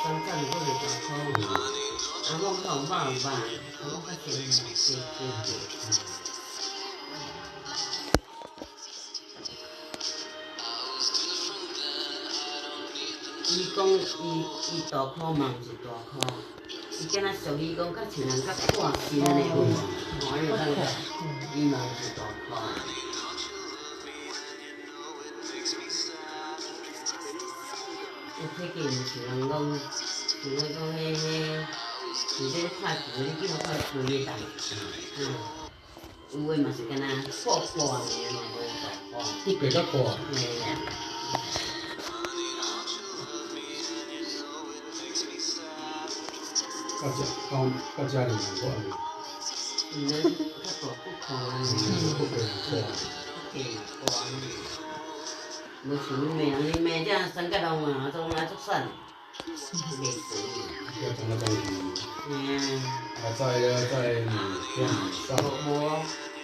3站都袂大箍。阿某较有肉，阿某较甜。伊讲伊大箍嘛毋是大箍，伊敢若属于讲较像人较破身安尼有无？吼，你有当个，伊嘛毋是大箍。体格毋是人讲，像咱讲迄，是咧拍球，你叫拍球的重，有诶嘛是敢若破破的安尼，无大箍。你白较大。到家里蛮多的。较大不看啊。不可以大。无像你妹，你妹这三角龙啊，总来足瘦，袂肥。要长到东西。在你上。无，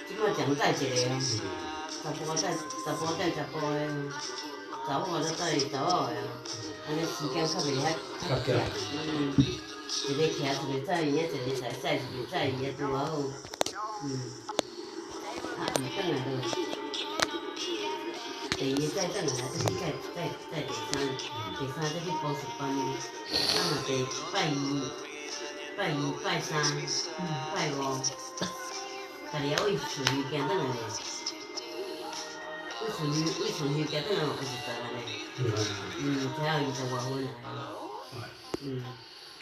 即摆讲载一个哦，10步载10步的，查某才载查某的啊，安尼时间较袂较长。一个徛一个载伊，一个载一个载伊，拄好。暗顿来就，第二个载转来，再去载第三再去补习班。若第拜二、拜三、拜五，家己还为顺序行转来咧。为顺序行转来嘛50来咧。才有20外分来。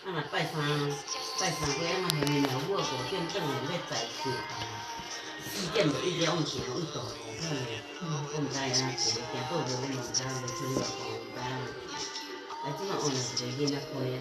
若拜三过，下暝了5点转来要载4点就一直往行，往大路口咧。我毋知影行倒无，我嘛毋知影，袂清楚，毋知影。即摆换了一个囡仔陪啊。